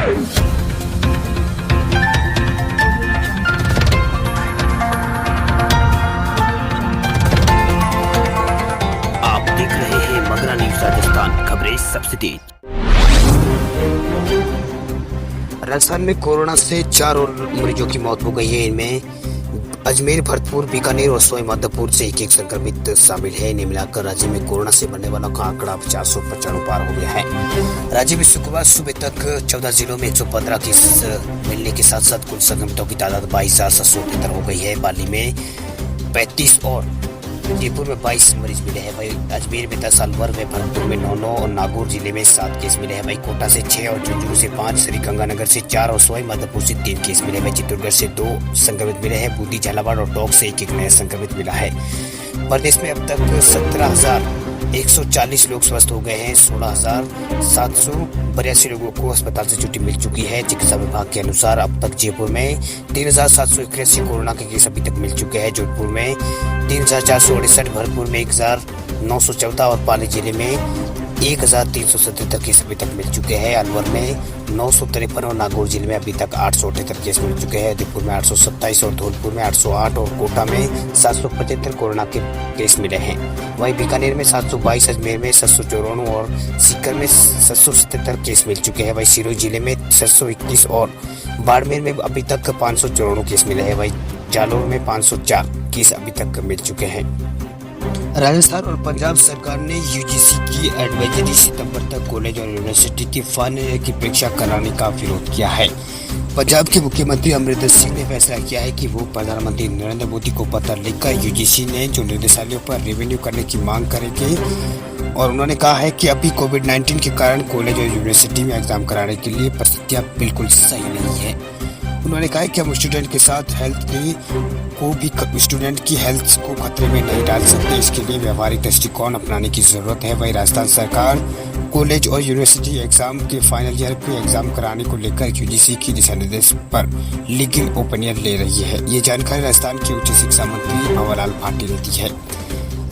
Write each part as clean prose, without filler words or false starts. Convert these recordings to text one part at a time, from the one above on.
आप देख रहे हैं मगरा न्यूज राजस्थान, खबरें सबसे तेज। राजस्थान में कोरोना से 4 और मरीजों की मौत हो गई है। इनमें अजमेर, भरतपुर, बीकानेर और सोई माधोपुर से एक संक्रमित शामिल है। इन्हें मिलाकर राज्य में कोरोना से मरने वालों का आंकड़ा 495 पार हो गया है। राज्य में शुक्रवार सुबह तक 14 जिलों में 115 केस मिलने के साथ साथ कुल संक्रमितों की तादाद 22,778 हो गई है। पाली में 35 और जयपुर में 22 मरीज मिले हैं। वही अजमेर में 10, अलवर में, भरतपुर में 9 और नागौर जिले में 7 केस मिले हैं। वही कोटा से 6 और झुंझुनू से 5, श्रीगंगानगर से 4 और सोई माधोपुर से 3 केस मिले हैं। चित्तौड़गढ़ से 2 संक्रमित मिले हैं। बूंदी, झालावाड़ और टोंक से एक नया संक्रमित मिला है। प्रदेश में अब तक 17,140 लोग स्वस्थ हो गए हैं। 16,782 लोगों को अस्पताल से छुट्टी मिल चुकी है। चिकित्सा विभाग के अनुसार अब तक जयपुर में 3,781 कोरोना के केस अभी तक मिल चुके हैं। जोधपुर में 3,468, भरतपुर में 1,914 और पाली जिले में 1,377 केस अभी तक मिल चुके हैं। अलवर में 953 और नागौर जिले में अभी तक 878 केस मिल चुके हैं। उदयपुर में 827 और धौलपुर में 808 और कोटा में 775 कोरोना के केस मिले हैं। वहीं बीकानेर में 722, अजमेर में 754 और सीकर में 777 केस मिल चुके हैं। वहीं सिरोही जिले में 721 और बाड़मेर में अभी तक 554 केस मिले हैं। वहीं जालौर में 504 केस अभी तक मिल चुके हैं। राजस्थान और पंजाब सरकार ने यूजीसी की एडवाइजरी सितंबर तक कॉलेज और यूनिवर्सिटी की फाइनल ईयर की परीक्षा कराने का विरोध किया है। पंजाब के मुख्यमंत्री अमरिंदर सिंह ने फैसला किया है कि वो प्रधानमंत्री नरेंद्र मोदी को पत्र लिखकर यूजीसी ने जो निदेशालयों पर रेवेन्यू करने की मांग करेंगे। और उन्होंने कहा है कि अभी कोविड-19 के कारण कॉलेज और यूनिवर्सिटी में एग्जाम कराने के लिए परिस्थितियाँ बिल्कुल सही नहीं है। उन्होंने कहा कि हम स्टूडेंट के साथ स्टूडेंट की हेल्थ को खतरे में नहीं डाल सकते। इसके लिए व्यवहारिक दृष्टिकोण अपनाने की जरूरत है। वहीं राजस्थान सरकार कॉलेज और यूनिवर्सिटी एग्जाम के फाइनल ईयर के एग्जाम कराने को लेकर यूजीसी की दिशा निर्देश पर लीगल ओपिनियन ले रही है। ये जानकारी राजस्थान के उच्च शिक्षा मंत्री भंवरलाल भाटी ने दी है।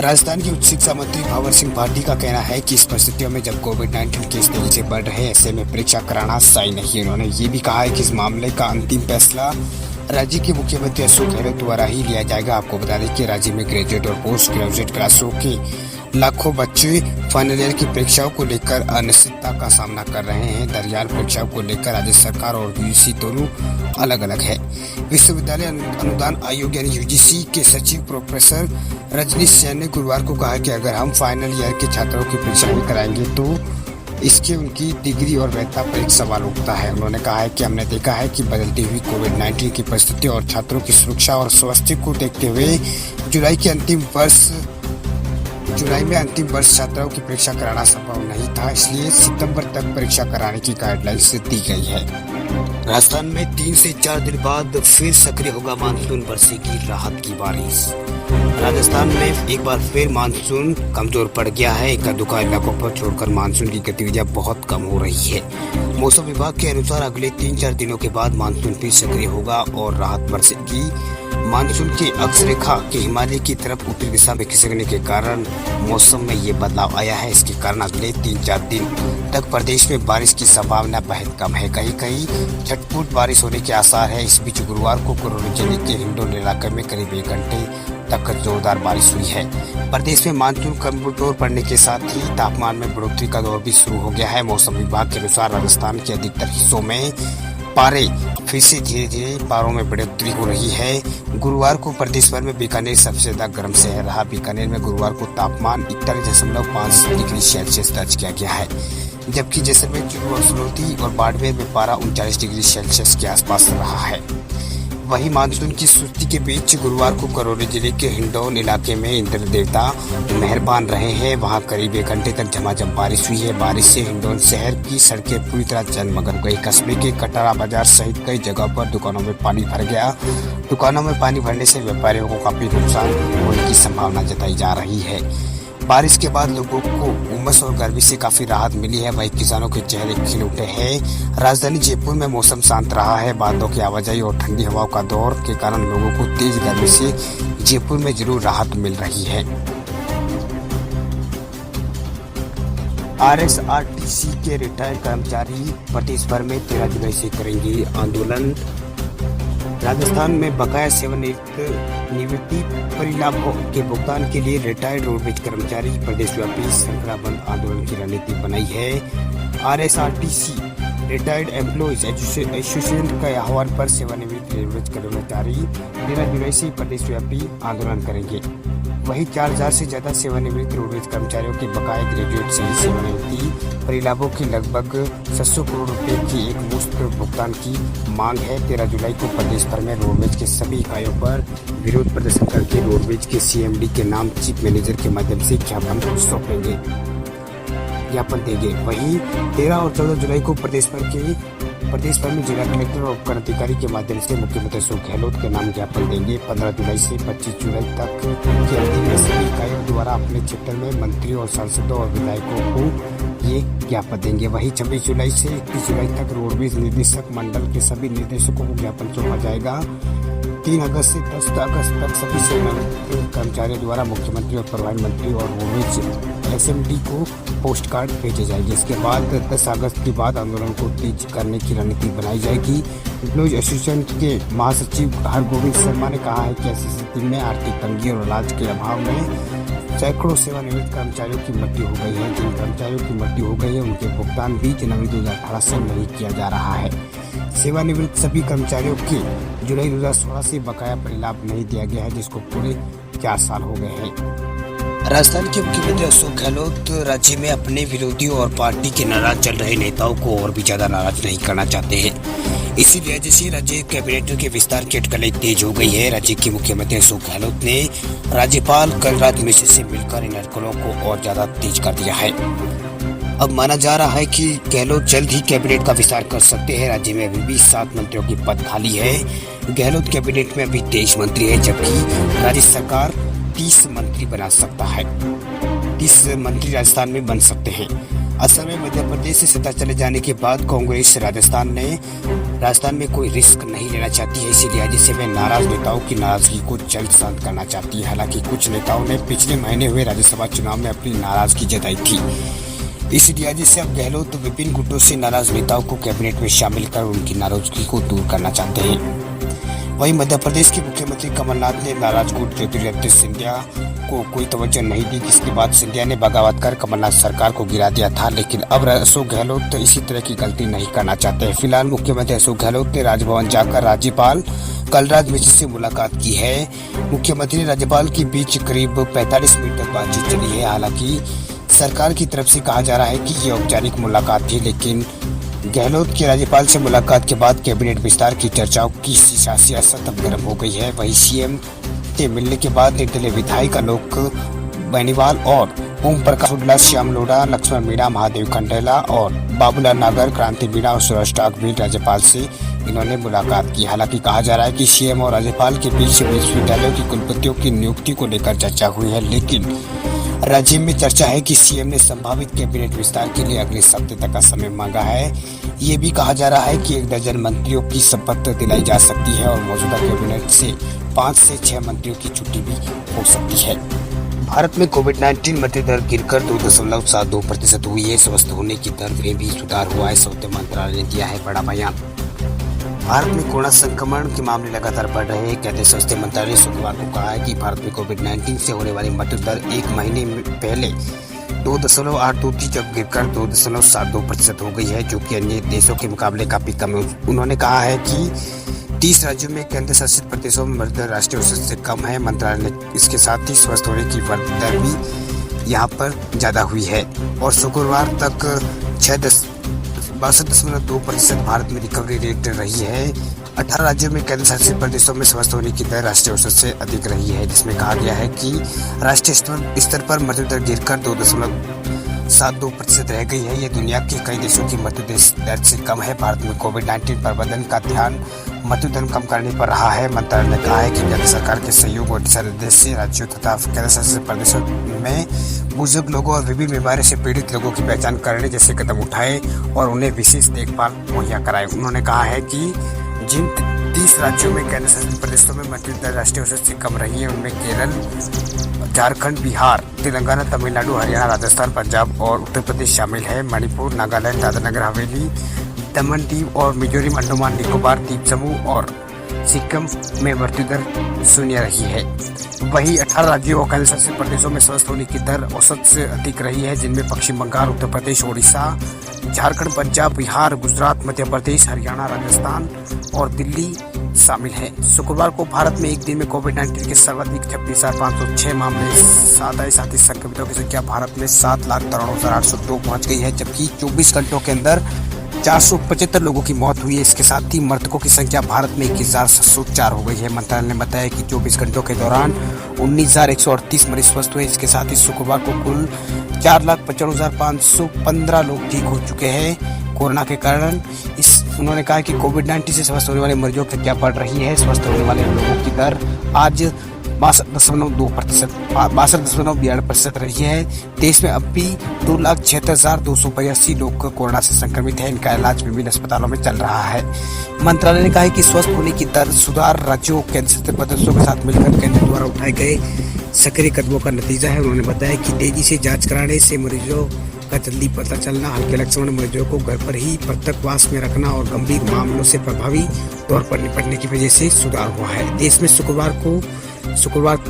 राजस्थान के उच्च शिक्षा मंत्री भंवर सिंह भाटी का कहना है कि इस परिस्थितियों में जब कोविड-19 केस तेजी से बढ़ रहे हैं, ऐसे में परीक्षा कराना सही नहीं है। उन्होंने ये भी कहा है कि इस मामले का अंतिम फैसला राज्य के मुख्यमंत्री अशोक गहलोत द्वारा ही लिया जाएगा। आपको बता दें कि राज्य में ग्रेजुएट और पोस्ट ग्रेजुएट क्लासों के लाखों बच्चे फाइनल ईयर की परीक्षाओं को लेकर अनिश्चितता का सामना कर रहे हैं। दरमियान परीक्षाओं को लेकर राज्य सरकार और यूजीसी दोनों अलग अलग है। विश्वविद्यालय अनुदान आयोग यानी यूजीसी के सचिव प्रोफेसर रजनीश सेन ने गुरुवार को कहा कि अगर हम फाइनल ईयर के छात्रों की परीक्षा नहीं कराएंगे तो इसके उनकी डिग्री और वैधता पर एक सवाल उठता है। उन्होंने कहा है कि हमने देखा है कि बदलती हुई कोविड-19 की परिस्थिति और छात्रों की सुरक्षा और स्वास्थ्य को देखते हुए जुलाई में अंतिम वर्ष छात्राओं की परीक्षा कराना संभव नहीं था। इसलिए सितंबर तक परीक्षा कराने की गाइडलाइंस दी गई है। राजस्थान में 3 से 4 दिन बाद फिर सक्रिय होगा मानसून, बरसेगी राहत की बारिश। राजस्थान में एक बार फिर मानसून कमजोर पड़ गया है। इक्का दुक्का इलाकों पर छोड़कर मानसून की गतिविधियां बहुत कम हो रही है। मौसम विभाग के अनुसार अगले 3-4 दिनों के बाद मानसून फिर सक्रिय होगा और राहत बरसेगी। मानसून की अक्षरेखा के हिमालय की तरफ उत्तरी दिशा में खिसकने के कारण मौसम में ये बदलाव आया है। इसके कारण अगले 3-4 दिन तक प्रदेश में बारिश की संभावना बेहद कम है। कहीं कहीं छटपुट बारिश होने के आसार है। इस बीच गुरुवार को करौली जिले के हिंडोन इलाके में करीब 1 घंटे तक जोरदार बारिश हुई है। प्रदेश में मानसून कमजोर पड़ने के साथ ही तापमान में बढ़ोतरी का दौर भी शुरू हो गया है। मौसम विभाग के अनुसार राजस्थान के अधिकतर हिस्सों में पारे फिर से धीरे धीरे पारों में बढ़ोतरी हो रही है। गुरुवार को प्रदेश भर में बीकानेर सबसे ज्यादा गर्म शहर रहा। बीकानेर में गुरुवार को तापमान 41.5 डिग्री सेल्सियस दर्ज किया गया है, जबकि जैसलमेर, चूरू और सोलौती और बाड़मेर में पारा 39 डिग्री सेल्सियस के आसपास रहा है। वहीं मानसून की सुस्ती के बीच गुरुवार को करौली जिले के हिंडौन इलाके में इंद्र देवता मेहरबान रहे हैं। वहां करीब 1 घंटे तक झमाझम बारिश हुई है। बारिश से हिंडौन शहर की सड़कें पूरी तरह जलमग्न हो गई। कस्बे के कटारा बाजार सहित कई जगहों पर दुकानों में पानी भर गया। दुकानों में पानी भरने से व्यापारियों को काफी नुकसान होने की संभावना जताई जा रही है। बारिश के बाद लोगों को उमस और गर्मी से काफी राहत मिली है। वहीं किसानों के चेहरे खिल उठे हैं। राजधानी जयपुर में मौसम शांत रहा है। बादलों की आवाजाही और ठंडी हवाओं का दौर के कारण लोगों को तेज गर्मी से जयपुर में जरूर राहत मिल रही है। आरएसआरटीसी के रिटायर्ड कर्मचारी प्रदेश भर में 13 जुलाई से करेंगे आंदोलन। राजस्थान में बकाया सेवानिवृत्ति परिलाभों के भुगतान के लिए रिटायर्ड रोडवेज कर्मचारी प्रदेशव्यापी श्रृंखला बंद आंदोलन की रणनीति बनाई है। RSRTC रिटायर्ड एम्प्लॉइज एसोसिएशन के आह्वान पर सेवानिवृत्त रोडवेज कर्मचारी 13 जुलाई से प्रदेशव्यापी आंदोलन करेंगे। वहीं 4000 से ज्यादा सेवानिवृत्त रोडवेज कर्मचारियों के बकाया ग्रेजुएट सही सेवानिवृत्ति परिलाभों के लगभग 700 करोड़ रुपए की एक मुश्त भुगतान की मांग है। 13 जुलाई को प्रदेश भर में रोडवेज के सभी इकाइयों पर विरोध प्रदर्शन करके रोडवेज के CMD के नाम चीफ मैनेजर के माध्यम से ज्ञापन देंगे। वहीं 13 और 14 जुलाई को प्रदेश भर में जिला कलेक्टर और उपकराधिकारी के माध्यम से मुख्यमंत्री अशोक गहलोत के नाम ज्ञापन देंगे। 15 जुलाई से 25 जुलाई तक की अवधि में सभी इकाइयों द्वारा अपने क्षेत्र में मंत्रियों और सांसदों और विधायकों को ये ज्ञापन देंगे। वहीं 26 जुलाई से 31 जुलाई तक रोडवेज निदेशक मंडल के सभी निदेशकों को ज्ञापन सौंपा जाएगा। 3 अगस्त से 10 अगस्त तक सभी सेवानिवृत्त कर्मचारियों द्वारा मुख्यमंत्री और प्रधानमंत्री और रोडवेज SMD को पोस्ट कार्ड भेजे जाएंगे। इसके बाद 10 अगस्त के बाद आंदोलन को तेज करने की रणनीति बनाई जाएगी। एम्प्लॉइज एसोसिएशन के महासचिव हरगोविंद शर्मा ने कहा है कि ऐसी स्थिति में आर्थिक तंगी और इलाज के अभाव में सैकड़ों सेवानिवृत्त कर्मचारियों की मृत्यु हो गई है। जिन कर्मचारियों की मृत्यु हो गई है उनके भुगतान भी जनवरी 2018 से नहीं किया जा रहा है। सेवानिवृत्त सभी कर्मचारियों के जुलाई 2016 से बकाया परिलाभ नहीं दिया गया है, जिसको पूरे 4 साल हो गए हैं। राजस्थान के मुख्यमंत्री अशोक गहलोत राज्य में अपने विरोधियों और पार्टी के नाराज चल रहे नेताओं को और भी ज्यादा नाराज नहीं करना चाहते हैं। इसीलिए जैसे राज्य कैबिनेट के विस्तार की अटकलें तेज हो गई है। राज्य के मुख्यमंत्री अशोक गहलोत ने राज्यपाल कलराज मिश्र से मिलकर इन अटकलों को और ज्यादा तेज कर दिया है। अब माना जा रहा है कि गहलोत जल्द ही कैबिनेट का विस्तार कर सकते हैं। राज्य में अभी भी 7 मंत्रियों की पद खाली है। गहलोत कैबिनेट में अभी 23 मंत्री है, जबकि राज्य सरकार 30 मंत्री बना सकता है। 30 मंत्री राजस्थान में बन सकते हैं। असल में मध्य प्रदेश से सत्ता चले जाने के बाद कांग्रेस राजस्थान में कोई रिस्क नहीं लेना चाहती है। इसीलिए राज्य में नाराज नेताओं की नाराजगी को जल्द शांत करना चाहती है। हालांकि कुछ नेताओं ने पिछले महीने हुए राज्यसभा चुनाव में अपनी नाराजगी जताई थी। इसलिए राज्य से अब गहलोत विभिन्न गुटों से नाराज नेताओं को कैबिनेट में शामिल कर उनकी नाराजगी को दूर करना चाहते हैं। वहीं मध्य प्रदेश के मुख्यमंत्री कमलनाथ ने नाराज गुट ज्योतिरादित्य सिंधिया को कोई तवज्जो नहीं दी, जिसके बाद सिंधिया ने बगावत कर कमलनाथ सरकार को गिरा दिया था। लेकिन अब अशोक गहलोत इसी तरह की गलती नहीं करना चाहते। फिलहाल मुख्यमंत्री अशोक गहलोत ने राजभवन जाकर राज्यपाल कलराज मिश्र से मुलाकात की है। मुख्यमंत्री राज्यपाल के बीच करीब 45 मिनट तक बातचीत चली है। हालांकि सरकार की तरफ से कहा जा रहा है कि ये औपचारिक मुलाकात थी, लेकिन गहलोत की राज्यपाल से मुलाकात के बाद कैबिनेट विस्तार की चर्चाओं की सियासत अब गर्म हो गई है। वहीं CM से मिलने के बाद निर्दलीय विधायक आलोक बेनीवाल और ओम प्रकाश उल्ला, श्याम लोढ़ा, लक्ष्मण मीणा, महादेव खंडेला और बाबूलाल नागर, क्रांति मीणा और सुरेश टाक भी राज्यपाल से इन्होंने मुलाकात की। हालांकि कहा जा रहा है कि CM और राज्यपाल के बीच विश्वविद्यालयों की कुलपतियों की नियुक्ति को लेकर चर्चा हुई है, लेकिन राज्य में चर्चा है कि CM ने संभावित कैबिनेट विस्तार के लिए अगले सप्ताह तक का समय मांगा है। ये भी कहा जा रहा है कि 1 दर्जन मंत्रियों की शपथ दिलाई जा सकती है और मौजूदा कैबिनेट से 5 से 6 मंत्रियों की छुट्टी भी हो सकती है। भारत में कोविड-19 मृत्यु दर गिरकर 2.72% हुई है। स्वस्थ होने की दर में भी सुधार हुआ है। स्वास्थ्य मंत्रालय ने दिया है बड़ा बयान। भारत में कोरोना संक्रमण के मामले लगातार बढ़ रहे हैं। केंद्रीय स्वास्थ्य मंत्रालय ने शुक्रवार को कहा है कि भारत में कोविड-19 से होने वाली मृत्यु दर 1 महीने पहले 2.82 थी, जब गिरकर 2.72% हो गई है, जो कि अन्य देशों के मुकाबले काफी कम है। उन्होंने कहा है कि 30 राज्यों में केंद्र शासित प्रदेशों में मृत्यु दर राष्ट्रीय औसत से कम है। मंत्रालय ने इसके साथ ही स्वस्थ होने की दर भी यहाँ पर ज्यादा हुई है और शुक्रवार तक 62.2% भारत में रिकवरी रेट रही है। 18 राज्यों में केंद्र शासित प्रदेशों में स्वस्थ होने की दर राष्ट्रीय औसत से अधिक रही है, जिसमें कहा गया है कि राष्ट्रीय स्तर पर मृत्यु दर गिरकर 2.72% रह गई है। ये दुनिया के कई देशों की मृत्यु दर से कम है। भारत में कोविड-19 प्रबंधन का ध्यान मृत्यु दर कम करने पर रहा है। मंत्रालय ने कहा है कि केंद्र सरकार के सहयोग और दिशा निर्देश से राज्यों तथा केंद्र शासित प्रदेशों में बुजुर्ग लोगों और विभिन्न बीमारी से पीड़ित लोगों की पहचान करने जैसे कदम उठाए और उन्हें विशेष देखभाल मुहैया कराए। उन्होंने कहा है कि जिन 30 राज्यों में केंद्र शासित प्रदेशों में मृत्यु दर राष्ट्रीय औसत से कम रही है, उनमें केरल, झारखंड, बिहार, तेलंगाना, तमिलनाडु, हरियाणा, राजस्थान, पंजाब और उत्तर प्रदेश शामिल है। मणिपुर, नागालैंड, दादरा नगर हवेली, दमन द्वीप और मिजोरम, अंडमान निकोबार द्वीप समूह और सिक्किम में मृत्यु दर शून्य रही है। वहीं 18 राज्यों और केंद्र शासित प्रदेशों में स्वस्थ होने की दर औसत से अधिक रही है, जिनमें पश्चिम बंगाल, उत्तर प्रदेश, ओडिशा, झारखंड, पंजाब, बिहार, गुजरात, मध्य प्रदेश, हरियाणा, राजस्थान और दिल्ली शामिल है। शुक्रवार को भारत में एक दिन में कोविड-19 के सर्वाधिक 26,506 मामले साथ आए। साथ ही संक्रमितों की संख्या भारत में 7,93,802 पहुंच गई है, जबकि 24 घंटों के अंदर 475 लोगों की मौत हुई है। इसके साथ ही मृतकों की संख्या भारत में 21,704 हो गई है। मंत्रालय ने बताया कि 24 घंटों के दौरान 19,138 मरीज स्वस्थ हुए। इसके साथ ही शुक्रवार को कुल 4,95,515 लोग ठीक हो चुके हैं कोरोना के कारण। उन्होंने कहा कि कोविड-19 से स्वस्थ होने वाले मरीजों की संख्या बढ़ रही है। स्वस्थ होने वाले लोगों की दर आज 62.2% रही है। देश में अब भी 2,76,282 लोग कोरोना से संक्रमित हैं। इनका इलाज विभिन्न अस्पतालों में चल रहा है। मंत्रालय ने कहा है कि स्वस्थ होने की दर सुधार राज्यों, केंद्र शासित प्रदेशों के साथ मिलकर केंद्र द्वारा उठाए गए सक्रिय कदमों का नतीजा है। उन्होंने बताया कि तेजी से जांच कराने से मरीजों का जल्दी पता चलना, हल्के लक्षण वाले मरीजों को घर पर ही पृथकवास में रखना और गंभीर मामलों से प्रभावी तौर पर निपटने की वजह से सुधार हुआ है। देश में शुक्रवार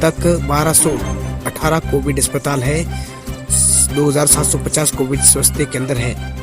तक 1218 कोविड अस्पताल है, 2,750 कोविड स्वास्थ्य केंद्र है।